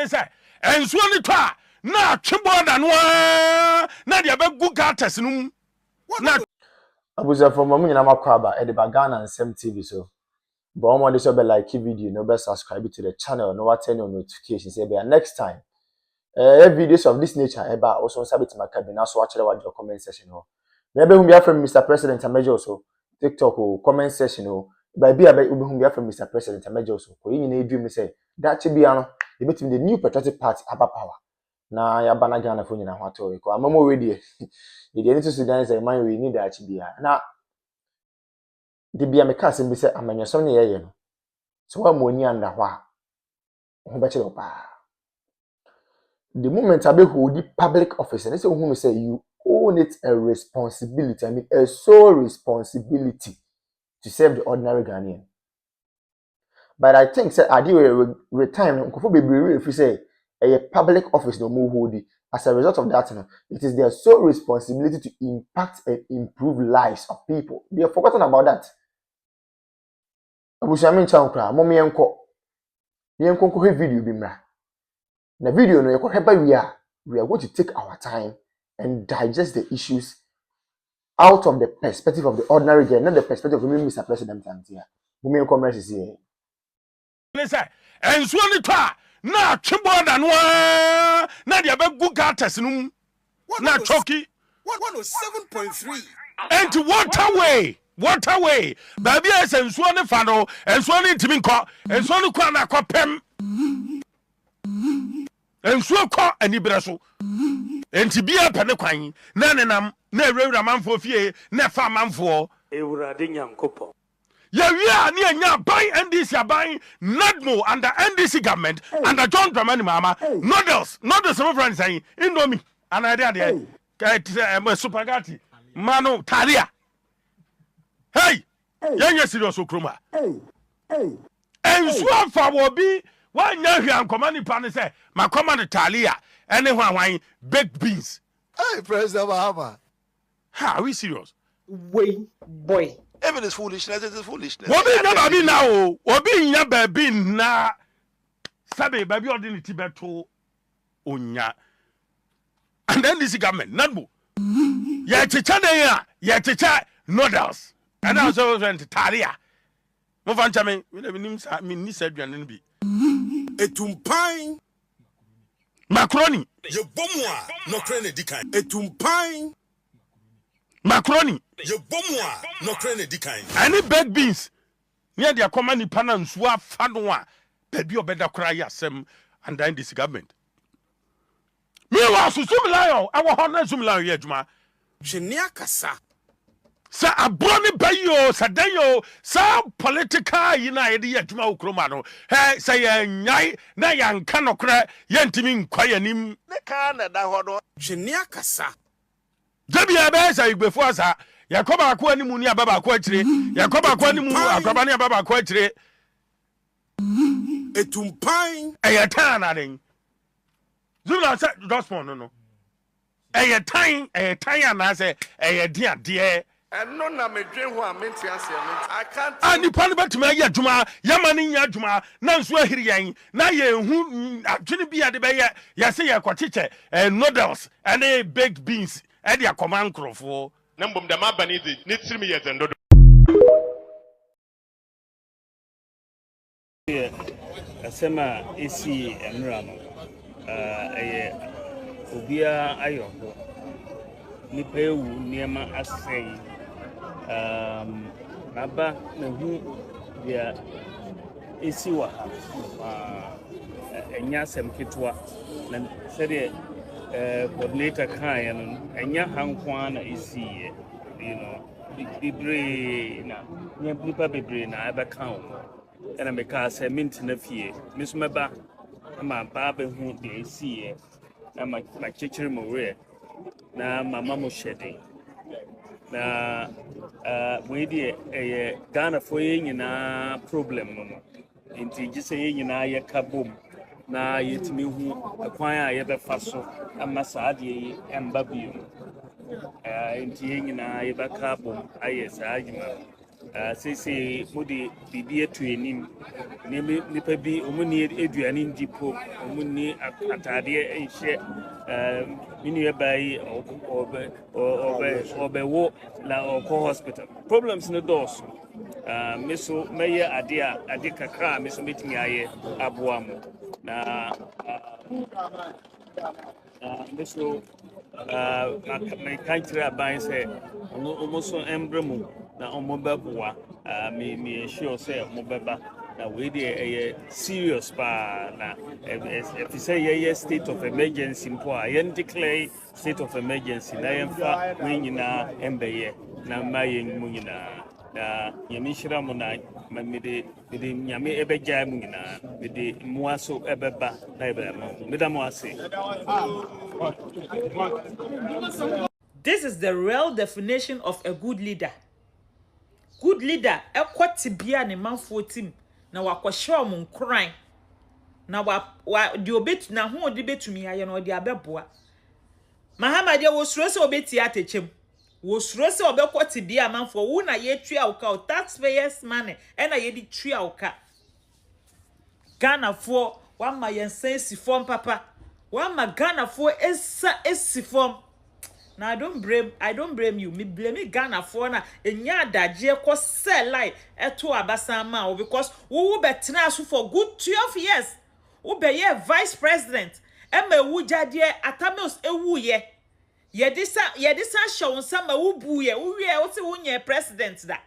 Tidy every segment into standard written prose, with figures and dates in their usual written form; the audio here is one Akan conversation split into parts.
ne say enso ni to a na tweboda no na dia be gu gatas no na abuza from mamu nyina makwaba e de bagana and Sem TV so but omo dey so be like video no be subscribe to the channel no what turn on notifications say be next time videos of this nature eba also sabit makabina so watch the comment section ho maybe whom be from Mr. President Amejo so TikTok or comment section ho by be whom be from Mr. President Amejo so ko yin na edwum say that chi bia no e betim the new patriotic party aba power na ya bana Ghana fo nyina ho ato ko amamo we dey e dey into Sudan say man we need that chi bia na de bia me ka sem bi say amanyasom ne yeye no so wa mo ni anda ho a ho be chiro pa the moment I be hold the public office and say who say you own it a responsibility. I mean a sole responsibility to serve the ordinary Ghanaian. But I think say I do retirement nkofo bebree if you say a public office no more hold it. As a result of that, it is their sole responsibility to impact and improve lives of people. They have forgotten about that. Abushami chankra momi enko. Yenko ko video bi mra. The video no we are going to take our time and digest the issues out of the perspective of the ordinary girl, not the perspective of Mr. President here. Women commerce is here. And so ni to na tweboda no na dia be gu gatas no na choki 107.3 and waterway baby enso ni fa no enso ni ntimi nko enso ni kwa na kwapem enso ko anibere so enti bia pene kwan na nenam na ewura manfo fie na fa manfo ewurade nyankopon ya wia ni anya ban NDC aban nadmo under NDC government under John Dramani Mama noodles some friends saying indomie and idea there spaghetti mano talia hey yanya serious okroma enso afa wo bi wanya hwan komani pa ne say makoma ne talia ene hwan baked beans. Hey, President Bahama. Are we serious? Way boy. Even this foolishness is foolishness. What be na baby now? What be nya baby na? Sabe baby ordinary tibeto onya. And then this government nadbo. Ya chicha na ya chicha noodles. And also went talia. Mo fan chame, we ni say aduane bi. Etumpan Macaroni. Ye bomwa no krene dikan. Etumpan Macaroni. Ye bomwa no krene dikan. Any baked beans. Near the command ni pana nsuwa fanwa. Baby obeda kra yasem and then this government. Me wa susum lion. I wa hona sum lion ye juma. Chenia kasa. Sa abroni bayo sa dayo sa political yina yedi ye juma ukroma no. He say nyai na yanka no kra yentimi nkwa yanim. Ne ka na da hodo. Chenia kasa. Debi ebe sa igbefo asa. Yakoba akwa animu ni ababa akwa akire. Yakoba akwa animu akraba ni ababa akwa akire. Etumpan Eyetan na den. Zula say dospon no. Eyetan ana say eyedian de. and no na me dwen ho amenti asem. I can't. Ani pa no betuma ye adwuma, yamani nya adwuma, na nso ahiri yan. Na ye hu adwene bia de be ye, ye say ye kwachiche noodles and baked beans. E de akoma nkrofo. Na mbom da mabani di ne tirimi ye zendo. Asema esi emra no obia ayobo nipa ewu niema asei aba na hu dia esi wa enya asem ketwa na sede coordinator kan no enya hankwa na esi you know bibre na nipa bibre na aba kan and I make us a mint in a fee. Miss Maba, my barber who they see, and my chicken more. Now, my mamma shedding. Now, we did a Ghana for in a problem. Into just saying, in a kaboom. Now, yet me who acquire ever faso and Masadi and Babu. Into in a kaboom, I yes, argument. Say mudi bibi to enim nipa bi omuni eduane ndi po omuni atade enhye minu bai obewo la oko hospital problems no dos meso meye ade kakra meso metimi aye aboa mo na meso my country aban say omoso embremu na omobaboa me sure say omobaba na we dey serious pa na if you say ye state of emergency mpo a yen declare state of emergency na yen fa we nyina embeye na maye mu nyina na yemishira mo na mede nyame ebeja mu nyina mede muaso ebeba na ebema meda mo ase. This is the real definition of a good leader. Good leader, ekwati bia ne manfo tim na wakwahye omon kran na wa de obetu na ho de betumi aye na de abeboa. Mahama de wo suro se obeti atechem. Wo suro se obekwati bia manfo wo na ye tua uka taxpayers money e na ye di tua uka. Ghana for one my yensensi form papa. One my Ghana for esi form. Now I don't blame you. Me blame Ghana for na enya daje ko sell lie eto abasama o because wo betena so for good 12 years. Wo be ye vice president. E ma wu jade atamos ewu ye. Ye disa show nsama wo buye. Wo wie wo se wo nye president da.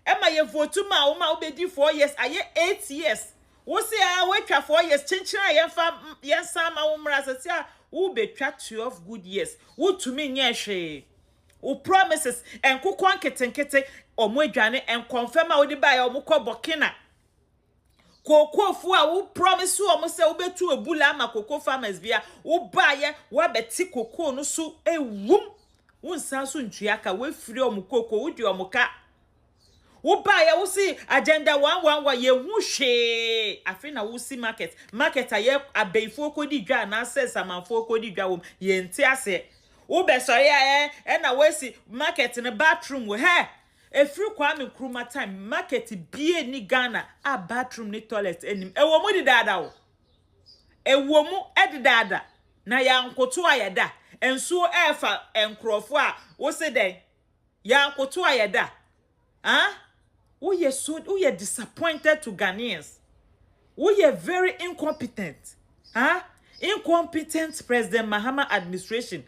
E ma ye vote ma wo ma obedi 4 years aye 8 years. Wo se a we twa 4 years chinchira ye sama wo mra se who betwa 12 good years. Who to me nyehwe. Who promises and kukwan ketenkete omo adwane and confirm a wodi buy omo kọ Burkina. Koko fu a who promise omo se obetu ebula ama koko farmers bia who buy wa beti koko no so ewum. Won san so ntuaka we firi omo koko wodi omo ka. Wo buy wo see agenda 111 ye hu hwe afi na wo see market aye abeifo kodi dwa na access amanfo kodi dwa wom ye nti ase wo be sori e na we see market ne bathroom wo he efiri kwa me kruma time market bie ni Ghana a bathroom ni toilet enim ewo mu di dada wo ewo mu edidada na ya nkoto ayeda enso efa enkrofo a wo se den ya nkoto ayeda we are disappointed to Ghanaians. We are very incompetent. Incompetent President Mahama administration.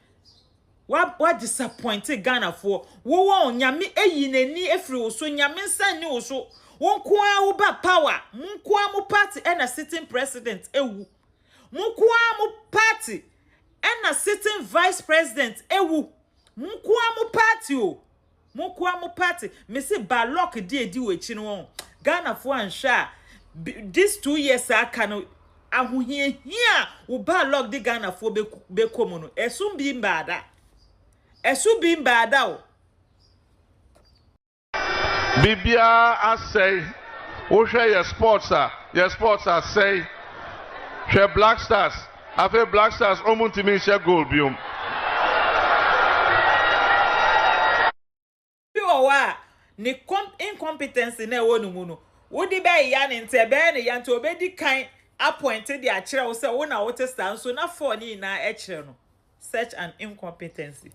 What disappointed Ghana for? Wo nyame eyineni efri oso nyame nsan ni oso. Won kwa wo ba power. Mun kwa mo party and a sitting president ewu. Mun kwa mo party and a sitting vice president ewu. Mun kwa mo party o. Mukwa mu party me say balok di wechi no Ghana for ansha this 2 years aka no ahohie hia wo balok di Ghana for be komu no esu bi mbada o Bibia asay wo hwe your sports are say hwe Black Stars afi Black Stars omuntimi hwe goal biom ni incompetence na ewo nu mu no wodi be ya ne nte be ne ya nte obedi kan appointed the akire wo se wo na wo testa so na for ni na ekire no such an incompetency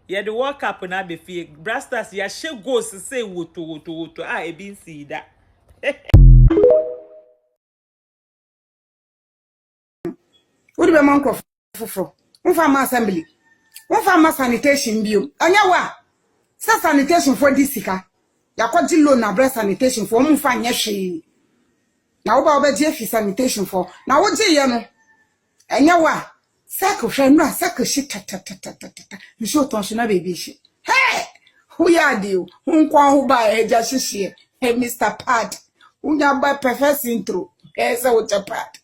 ye the world cup na be fie Brasters ya she goals say woto e bi nsi da wodi be man ko foforo won ma assembly won ma sanitation bio anya wa sanitation for this sika yakwaji loan na breast sanitation for mu fa nyehwe na wo ba obeje fi sanitation for na wo je ye no enya wa sako hwe no sako shi tatatata nso tonshina baby shi who ya dio nkwa ho ba eja hihie Mr. Pad unya ba perfect intro say what pad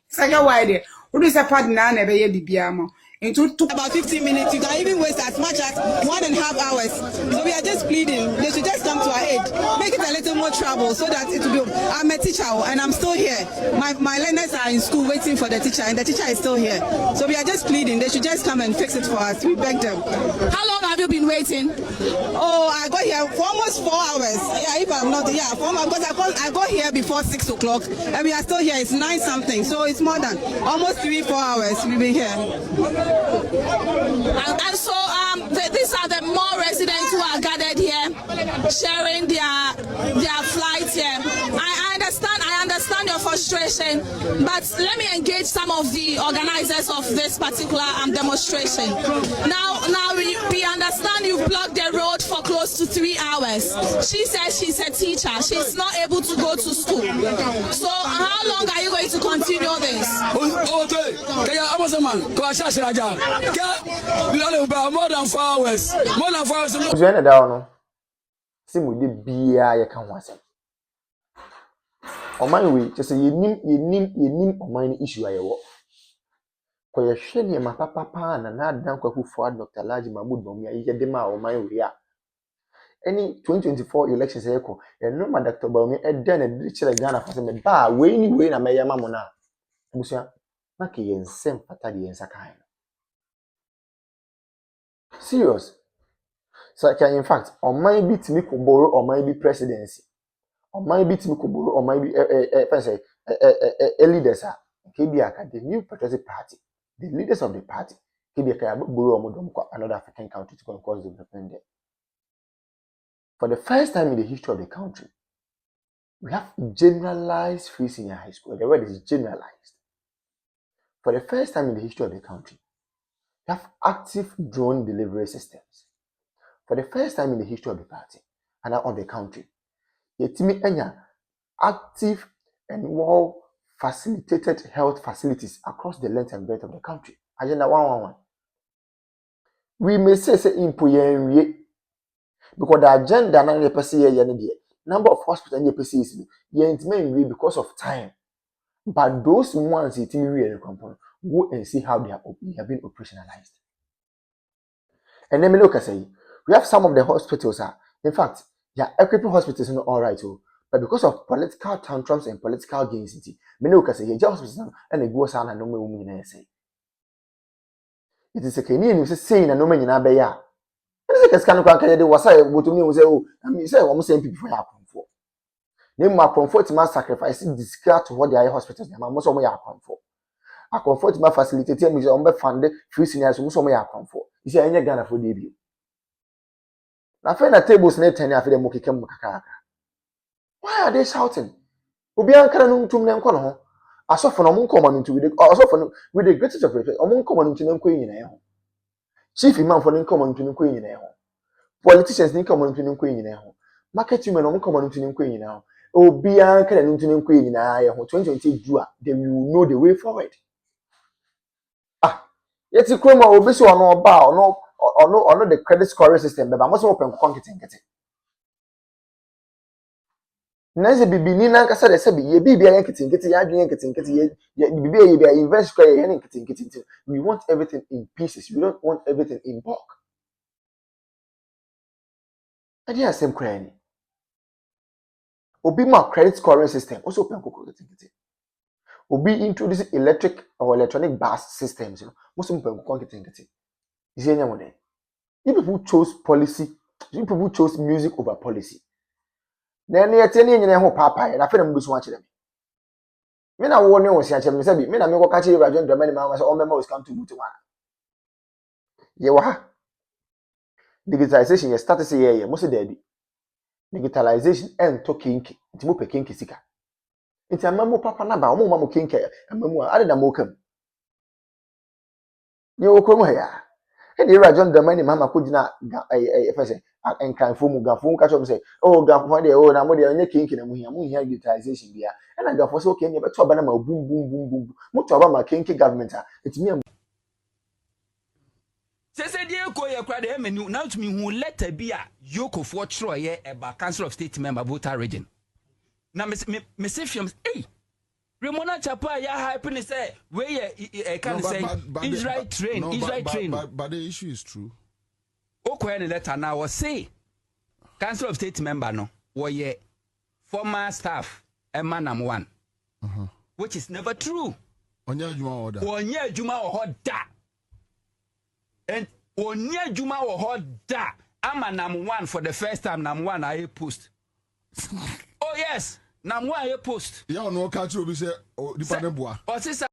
saka wide wo do say pad na be ye bibia mo It took about 15 minutes. You can even waste as much as 1.5 hours. So we are just pleading. They should just come to our aid. Make it a little more trouble so that it will be. I'm a teacher and I'm still here. My learners are in school waiting for the teacher and the teacher is still here. So we are just pleading. They should just come and fix it for us. We beg them. How long have you been waiting? Oh, I got here for almost 4 hours. Yeah, if I'm not, yeah, 4 hours. Because I got here before 6 o'clock and we are still here. It's 9 something. So it's more than almost 3-4 hours we've been here. And so these are the more residents who are gathered here, sharing their flight here. I understand your frustration, but let me engage some of the organizers of this particular demonstration. Now we understand you've blocked the road for close to 3 hours. She says she's a teacher. She's not able to go to school. So how long are you going to continue this? More than 4 hours. More than 4 hours. Join it down. See, we did be a can once. On my way, just say you name on my issue. I walk. For your shame, my papa and not done who for Dr. Laji Mahmoud Bomia, you get them out on my way. Any 2024 elections echo, and no man Dr. Bomia, and then a digital Ghana for some bar, way, a mayor mamona. Monsieur, Maki and Sem Patadi and Sakai. Serious. So in fact, on my bit me could borrow or my be presidency. On my bit me could borrow or my be a leaders are KBA, the new patriotic party, the leaders of the party, KBA borrow another African country to cause development there. For the first time in the history of the country, we have generalized free senior high school. The word is generalized. For the first time in the history of the country, we have active drone delivery systems. For the first time in the history of the party and of the country, yetimi enya active and well facilitated health facilities across the length and breadth of the country. Agenda 111. We may say impoyen because the agenda na the person here number of hospitals and the is yen because of time. But those ones yetimi go and see how they have been operationalized. And then me look say we have some of the hospitals in fact, yeah, equipping hospitals not all right, but because of political tantrums and political gains, me look say yeah, hospitals and they go sana no me say. It is a Kenyan who say na no me nyina be ya. It is a scan kan kan dey wasa botumi say oh, I mean say we say people for ya comfort. Name ma comfort ma sacrifice discard to what they are hospitals na mo so mo ya comfort. A comfort ma facilitate me say on be fund free seniors mo so mo ya comfort. You say anya Ghana for dey. Na fe na tables na 10 afi dem mokekam kakaka. Why are they shouting? Obi ankara no ntum ne nko no ho. Asofo no mo nko ma no ntu asofo no with the greatest of respect, omo nko ma no ntu ne nko nyina ho. Chief imam for nko ma no ntu ne nko nyina ho. Politicians nko ma no ntu ne nko nyina ho. Market women omo nko ma no ntu ne nko nyina ho. Obi ankara no ntu ne nko nyina ye ho. 2020 dua, then we will know the way forward. Yeti kroma obi so ono ba ono the credit scoring system be ba mo so open konketenkete. Nanze bibini na nkasa de se bi ye bibia yanketenkete ya adwen yanketenkete ye bibia ye bia invest square ye yanketenkete. We want everything in pieces. We don't want everything in bulk. Adi asem kra ni. Obi ma credit scoring system also open konketenkete. Obi introduce electric or electronic bus systems, most of them konketenkete. Is any one there? You people chose policy, you people chose music over policy. Then you tell me ho papa, and I feel them go watch them. Me na wo ne wo sia chem say bi, me na me go catch you radio ndama ni ma say all members come to do one. Ye wa ha. Digitalization ye start say ye mo say there bi. Digitalization and to kinki, nti mo pe kinki sika. Nti amamu papa na ba, o mo ma mo kinki, amamu a ade na mo kam. Ye wo krom ha ya. And the Rajon the money mama could not and can form Gafon catch up say, oh, Gafon, oh, now what they are making and we have utilization here. And I got for so can you but to Banama boom, boom, boom, boom, much about my kinky government. It's me. Say, dear, go your credit, and you now to me who let a be a yoke of what Troy about Council of State member voter region. Now, Miss Fiums, hey, Ramona Chapa ya hype say where can say Israel train Israel train. But the issue is true. Okay, the letter now was say Council of State member no were former staff Emanam 1, which is never true. Onya Juma order. Onya Juma or da. And Onya Juma or da. Amanam 1 for the first time. Nam 1 I post. Oh yes, Nam 1 I post. Yeah, no catch you. We say, oh, the panel boy. Or sister.